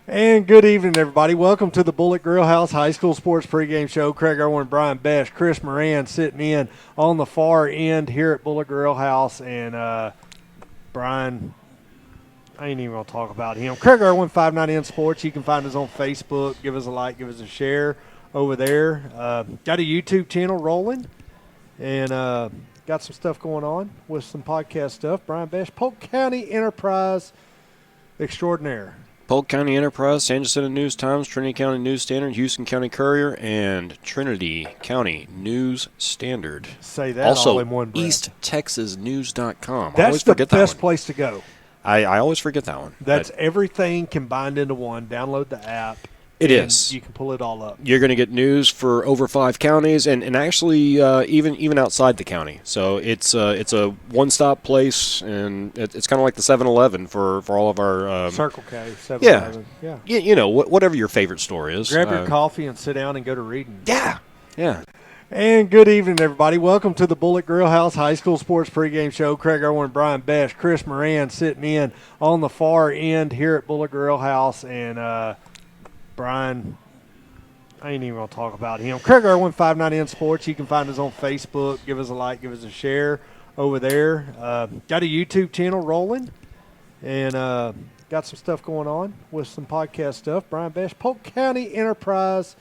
And good evening, everybody. Welcome to the Bullet Grill House High School Sports Pregame Show. Craig Irwin, Brian Besh, Chris Moran sitting in on the far end here at Bullet Grill House. And Brian, I ain't even going to talk about him. Craig Irwin, 590 Sports. You can find us on Facebook. Give us a like, give us a share over there. Got a YouTube channel rolling and got some stuff going on with some podcast stuff. Brian Besh, Polk County Enterprise Extraordinaire. Polk County Enterprise, San Jacinto News Times, Trinity County News Standard, Houston County Courier, and Trinity County News Standard. Say that also, all in one breath. EastTexasNews.com. That's the best place to go. I always forget that one. That's everything combined into one. Download the app. It is. You can pull it all up. You're going to get news for over 5 counties, and actually even outside the county. So it's a one-stop place, and it's kind of like the 7-Eleven for all of our Circle K, 7-Eleven. Yeah. You know, whatever your favorite store is. Grab your coffee and sit down and go to reading. Yeah. And good evening, everybody. Welcome to the Bullet Grill House High School Sports Pregame Show. Craig Irwin, Brian Besh, Chris Moran sitting in on the far end here at Bullet Grill House, and Brian, I ain't even going to talk about him. Craig Irwin, 590 Sports. You can find us on Facebook. Give us a like, give us a share over there. Got a YouTube channel rolling and got some stuff going on with some podcast stuff. Brian Besh, Polk County Enterprise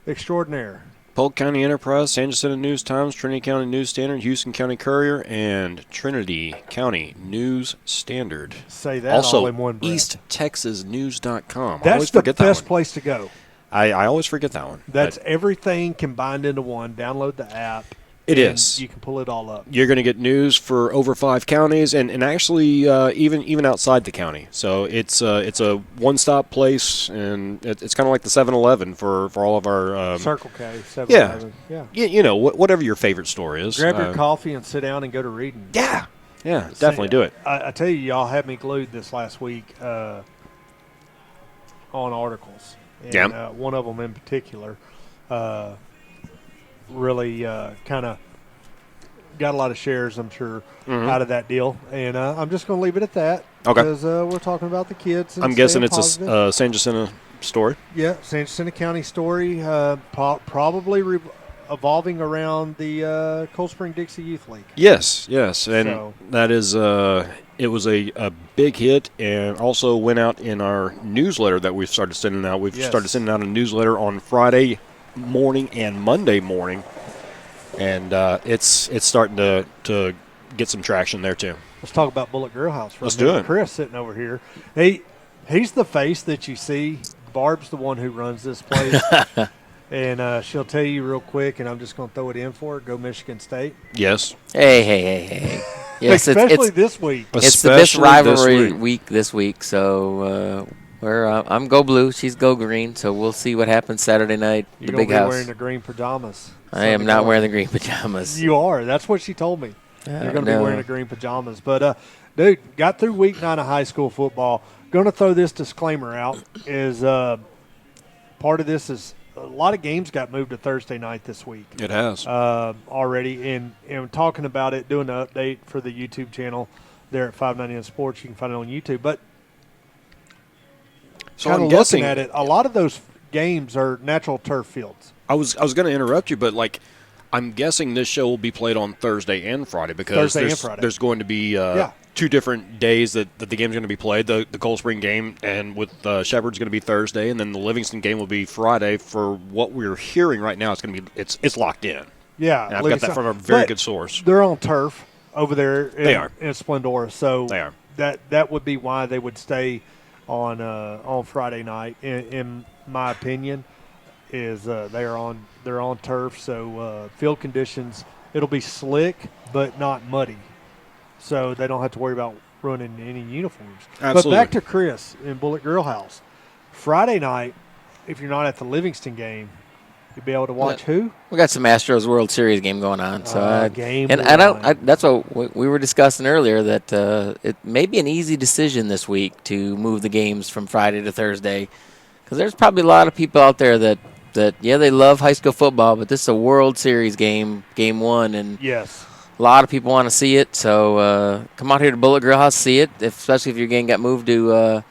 Extraordinaire. Polk County Enterprise, San Jacinto News Times, Trinity County News Standard, Houston County Courier, and Trinity County News Standard. Say that all in one breath. EastTexasNews.com. That's the best place to go. I always forget that one. That's everything combined into one. Download the app. It is. You can pull it all up. You're going to get news for over 5 counties, and actually even outside the county. So it's a one-stop place, and it's kind of like the 7-Eleven for all of our Circle K, 7-Eleven. Yeah. You know, whatever your favorite store is. Grab your coffee and sit down and go to reading. Yeah, definitely do it. I tell you, y'all had me glued this last week on articles. And, one of them in particular really kind of got a lot of shares, I'm sure, out of that deal. And I'm just going to leave it at that. Okay. Because we're talking about the kids. And I'm guessing it's positive. a San Jacinto story. Yeah, San Jacinto County story, probably evolving around the Cold Spring Dixie Youth League. Yes. And that is it was a big hit, and also went out in our newsletter that we've started sending out. We've started sending out a newsletter on Friday morning and Monday morning, and it's starting to get some traction there too. Let's talk about Bullet Grill House. Let's do it. Chris sitting over here. He's the face that you see. Barb's the one who runs this place. And she'll tell you real quick, and I'm just going to throw it in for her. Go Michigan State. Yes. Hey. Yes, Especially this week. It's the best rivalry week this week. So I'm Go Blue. She's Go Green. So we'll see what happens Saturday night at the big house. You're wearing the green pajamas. I am not wearing the green pajamas. You are. That's what she told me. You're going to be wearing the green pajamas. But, dude, got through week 9 of high school football. Going to throw this disclaimer out is part of this is a lot of games got moved to Thursday night this week. It has. Already. And talking about it, doing an update for the YouTube channel there at 590 Sports. You can find it on YouTube. But so kind I'm of guessing looking at it, a lot of those games are natural turf fields. I was going to interrupt you, but I'm guessing this show will be played on Thursday and Friday because there's going to be 2 different days that the game's going to be played. The Cold Spring game and with Shepherd's going to be Thursday, and then the Livingston game will be Friday. For what we're hearing right now, it's going to be it's locked in. Yeah, and I've got that from a very good source. They're on turf over there in Splendora, so they are. That would be why they would stay on Friday night. In my opinion, is they're on turf, so field conditions, it'll be slick but not muddy, so they don't have to worry about running any uniforms. Absolutely. But back to Chris in Bullet Grill House. Friday night, if you're not at the Livingston game, you'll be able to watch who? We got some Astros World Series game going on. So that's what we were discussing earlier, that it may be an easy decision this week to move the games from Friday to Thursday, because there's probably a lot of people out there that they love high school football, but this is a World Series game 1, and yes, a lot of people want to see it. So come out here to Bullet Grill House, see it, especially if your game got moved to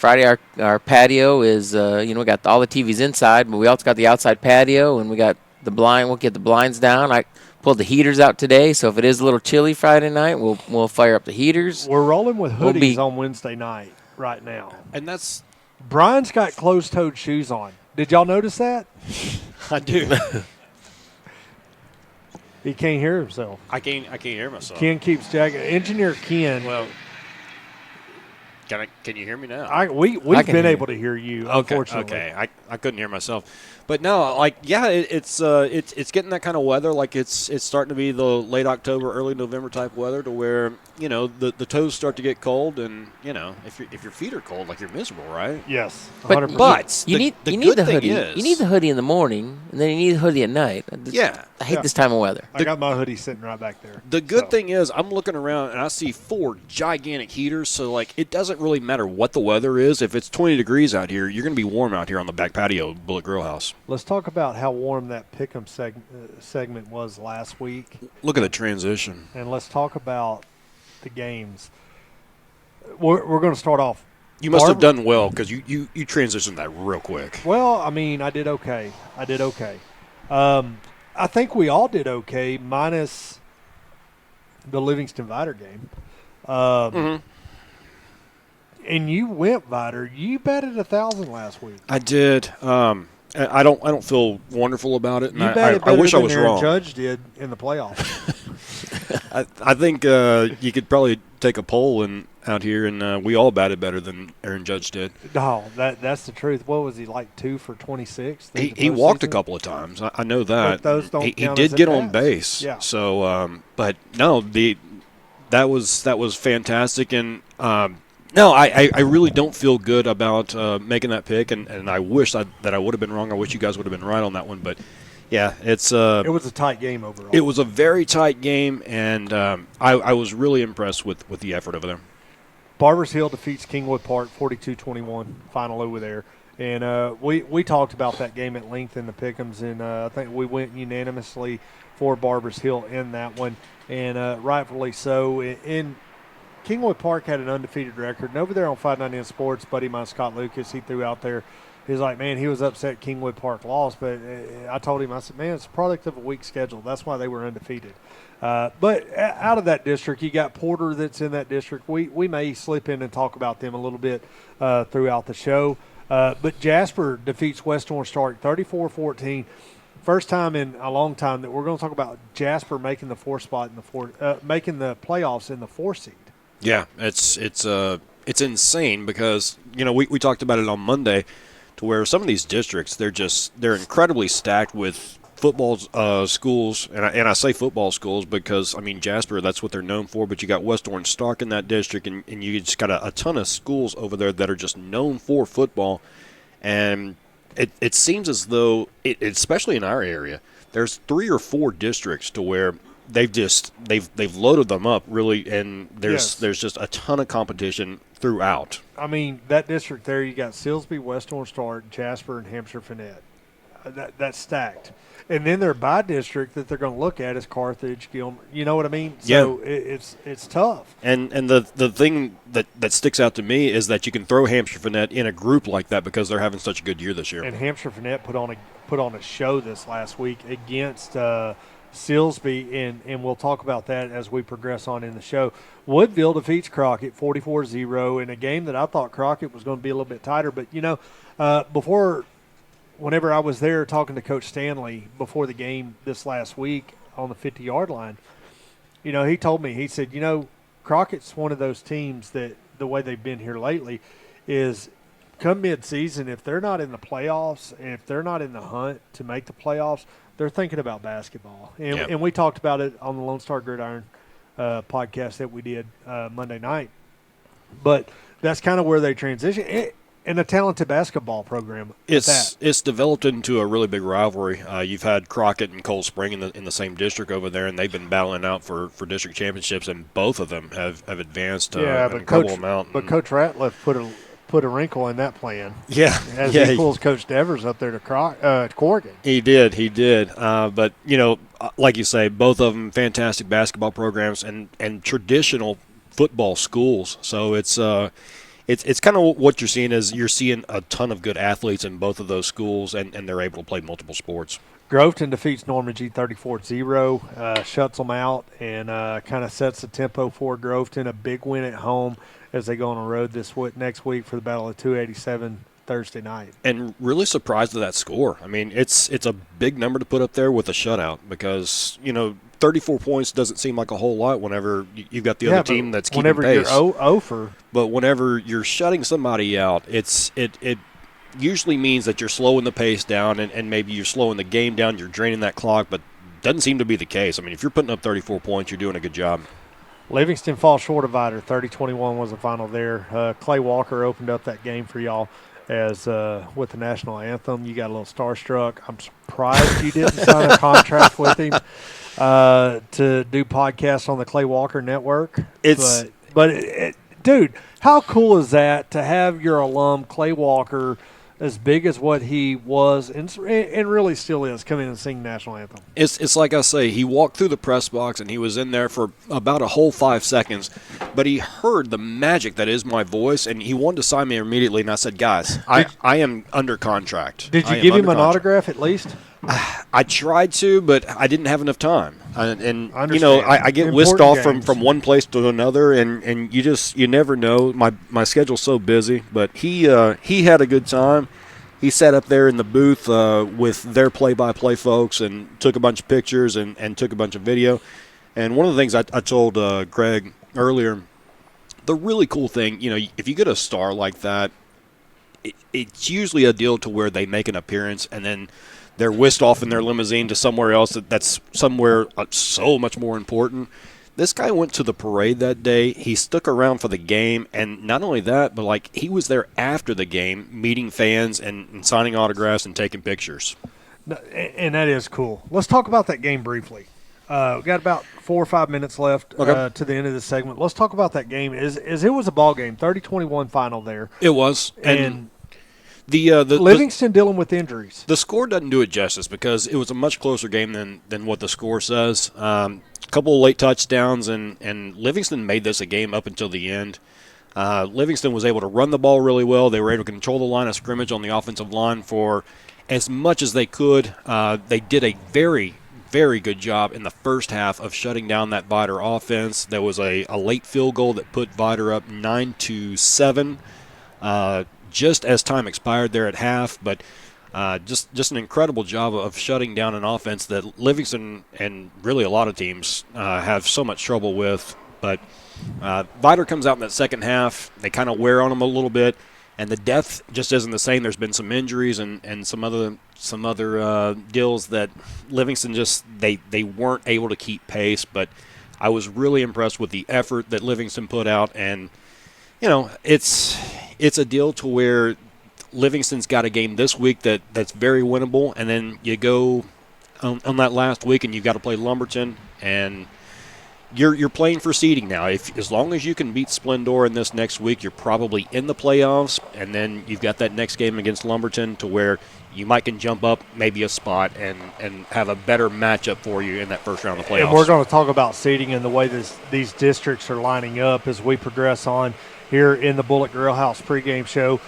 Friday our patio is, we got all the TVs inside, but we also got the outside patio, and we got the blind. We'll get the blinds down. I pulled the heaters out today, so if it is a little chilly Friday night, we'll fire up the heaters. We're rolling with hoodies on Wednesday night right now. And that's – Brian's got closed-toed shoes on. Did y'all notice that? I do. He can't hear himself. I can't hear myself. Ken keeps jacking. Engineer Ken. Well, can you hear me now? We've been able to hear you. Unfortunately. Okay. I couldn't hear myself. But no, it's getting that kind of weather. Like it's starting to be the late October, early November type weather, to where the toes start to get cold, and if your feet are cold, like you're miserable, right? Yes, 100%. But you need the hoodie. You need the hoodie in the morning, and then you need the hoodie at night. I hate this time of weather. I got my hoodie sitting right back there. The good thing is, I'm looking around and I see 4 gigantic heaters. So it doesn't really matter what the weather is. If it's 20 degrees out here, you're going to be warm out here on the back patio of Bullet Grill House. Let's talk about how warm that Pick'em segment was last week. Look at the transition. And let's talk about the games. We're going to start off. You must have done well, because you transitioned that real quick. Well, I did okay. I think we all did okay, minus the Livingston Vider game. And you went Vider. You batted 1,000 last week. I did. I don't feel wonderful about it, and I wish I was wrong. Judge did in the playoffs. I think you could probably take a poll out here, and we all batted better than Aaron Judge did. No, that's the truth. What was he, like 2 for 26? He walked a couple of times. I know that. But those don't he count did as get at on bats. base. Yeah. So, but no, that was fantastic, and no, I really don't feel good about making that pick, and I wish that I would have been wrong. I wish you guys would have been right on that one, but. Yeah, it was a tight game overall. It was a very tight game, and I was really impressed with the effort over there. Barbers Hill defeats Kingwood Park 42-21, final over there. And we talked about that game at length in the Pick'ems, and I think we went unanimously for Barbers Hill in that one, and rightfully so. And Kingwood Park had an undefeated record. And over there on 590 Sports, buddy of mine, Scott Lucas, he threw out there, he's like, man, he was upset Kingwood Park lost. But I told him, I said, man, it's a product of a weak schedule. That's why they were undefeated. But out of that district, you got Porter that's in that district. We may slip in and talk about them a little bit throughout the show. But Jasper defeats West Orange Stark 34-14. First time in a long time that we're going to talk about Jasper making the 4 spot in the making the playoffs in the 4 seed. Yeah, it's insane because we talked about it on Monday, to where some of these districts they're incredibly stacked with football schools, and I say football schools because Jasper, that's what they're known for. But you got West Orange Stark in that district, and you just got a ton of schools over there that are just known for football, and it seems as though especially in our area, there's 3 or 4 districts to where they've loaded them up really, and there's just a ton of competition throughout. That district there, you got Silsbee, West Orange Stark, Jasper, and Hampshire Finette. That's stacked. And then their by district that they're going to look at is Carthage, Gilmer. You know what I mean? So it's tough. And the thing that sticks out to me is that you can throw Hampshire Finette in a group like that because they're having such a good year this year. And Hampshire Finette put on a show this last week against Silsbee, and we'll talk about that as we progress on in the show. Woodville defeats Crockett 44-0 in a game that I thought Crockett was going to be a little bit tighter. But, whenever I was there talking to Coach Stanley before the game this last week on the 50-yard line, he told me, he said, Crockett's one of those teams that the way they've been here lately is come mid-season, if they're not in the playoffs and if they're not in the hunt to make the playoffs, they're thinking about basketball. And we talked about it on the Lone Star Gridiron podcast that we did Monday night. But that's kind of where they transition. And a talented basketball program. It's developed into a really big rivalry. You've had Crockett and Cold Spring in the same district over there, and they've been battling out for district championships, and both of them have advanced an incredible amount. But Coach Ratliff put a wrinkle in that plan. Yeah. As he pulls Coach Devers up there to Corrigan. He did. But, like you say, both of them fantastic basketball programs and traditional football schools. So it's kind of what you're seeing is you're seeing a ton of good athletes in both of those schools, and they're able to play multiple sports. Groveton defeats Norman G 34-0, shuts them out, and kind of sets the tempo for Groveton. A big win at home as they go on the road next week for the Battle of 287 Thursday night. And really surprised at that score. I mean, it's a big number to put up there with a shutout because, 34 points doesn't seem like a whole lot whenever you've got the other team that's keeping pace. Whenever you're 0 for. But whenever you're shutting somebody out, it usually means that you're slowing the pace down and maybe you're slowing the game down, you're draining that clock, but doesn't seem to be the case. I mean, if you're putting up 34 points, you're doing a good job. Livingston falls short of Vidor. 30-21 was the final there. Clay Walker opened up that game for y'all as with the national anthem. You got a little starstruck. I'm surprised you didn't sign a contract with him to do podcasts on the Clay Walker Network. Dude, how cool is that to have your alum Clay Walker as big as what he was and really still is come in and sing national anthem? It's like I say, he walked through the press box and he was in there for about a whole 5 seconds, but he heard the magic that is my voice and he wanted to sign me immediately. And I said, guys, I am under contract. Did you give him an autograph at least? I tried to, but I didn't have enough time. And I get whisked off from one place to another, and you never know. My schedule's so busy, but he had a good time. He sat up there in the booth with their play-by-play folks and took a bunch of pictures and took a bunch of video. And one of the things I told Greg earlier, the really cool thing, if you get a star like that, it's usually a deal to where they make an appearance and then they're whisked off in their limousine to somewhere else that's somewhere so much more important. This guy went to the parade that day. He stuck around for the game, and not only that, but he was there after the game, meeting fans and signing autographs and taking pictures. And that is cool. Let's talk about that game briefly. We got about 4 or 5 minutes left to the end of this segment. Let's talk about that game. As it was a ball game, 30-21 final there. It was, and the Livingston dealing with injuries. The score doesn't do it justice because it was a much closer game than what the score says. A couple of late touchdowns, and Livingston made this a game up until the end. Livingston was able to run the ball really well. They were able to control the line of scrimmage on the offensive line for as much as they could. They did a very, very good job in the first half of shutting down that Vidor offense. There was a late field goal that put Vidor up 9-7. Just as time expired there at half, but just an incredible job of shutting down an offense that Livingston and really a lot of teams have so much trouble with. But Vidor comes out in that second half. They kind of wear on them a little bit, and the depth just isn't the same. There's been some injuries and some other deals that Livingston just they weren't able to keep pace. But I was really impressed with the effort that Livingston put out, and it's a deal to where Livingston's got a game this week that's very winnable, and then you go on that last week and you've got to play Lumberton, and you're playing for seeding now. As long as you can beat Splendor in this next week, you're probably in the playoffs, and then you've got that next game against Lumberton to where you might can jump up maybe a spot and have a better matchup for you in that first round of the playoffs. And we're going to talk about seeding and the way these districts are lining up as we progress on here in the Bullet Grill House pregame show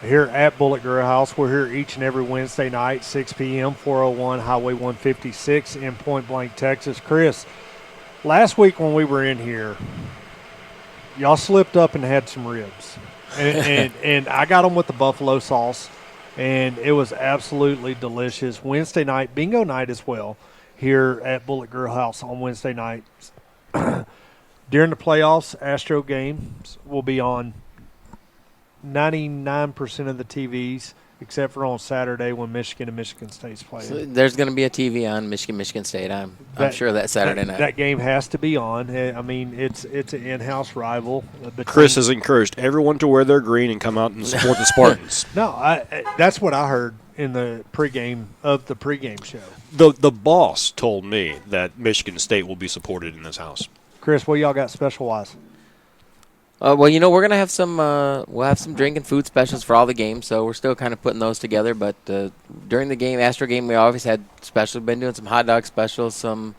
here at Bullet Grill House. We're here each and every Wednesday night, 6 p.m., 401 Highway 156 in Point Blank, Texas. Chris, last week when we were in here, y'all slipped up and had some ribs. And I got them with the buffalo sauce, and it was absolutely delicious. Wednesday night, bingo night as well, here at Bullet Grill House on Wednesday nights. During the playoffs, Astro games will be on 99% of the TVs, except for on Saturday when Michigan and Michigan State's playing. So there's going to be a TV on Michigan State. I'm sure that Saturday night. That game has to be on. I mean, it's an in-house rival. Chris has encouraged everyone to wear their green and come out and support the Spartans. No, that's what I heard in the pregame show. The boss told me that Michigan State will be supported in this house. Chris, what y'all got special-wise? Well, we're gonna have some. We'll have some drink and food specials for all the games, so we're still kind of putting those together. But during the game, Astro game, we always had specials. Been doing some hot dog specials, some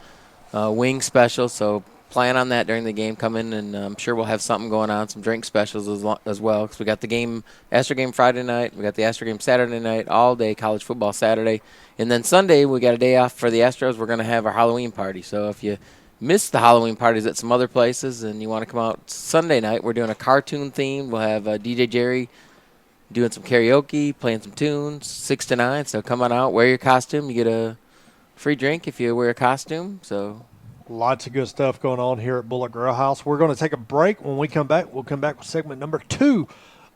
wing specials. So plan on that during the game. Come in, and I'm sure we'll have something going on, some drink specials as well. Because we got the Astro game Friday night, we got the Astro game Saturday night, all day college football Saturday, and then Sunday we got a day off for the Astros. We're going to have our Halloween party. So if you missed the Halloween parties at some other places and you want to come out Sunday night, we're doing a cartoon theme. We'll have DJ Jerry doing some karaoke, playing some tunes, 6 to 9. So come on out, wear your costume. You get a free drink if you wear a costume. So lots of good stuff going on here at Bullet Grill House. We're going to take a break. When we come back, we'll come back with segment number 2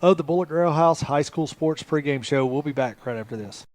of the Bullet Grill House High School Sports Pregame Show. We'll be back right after this.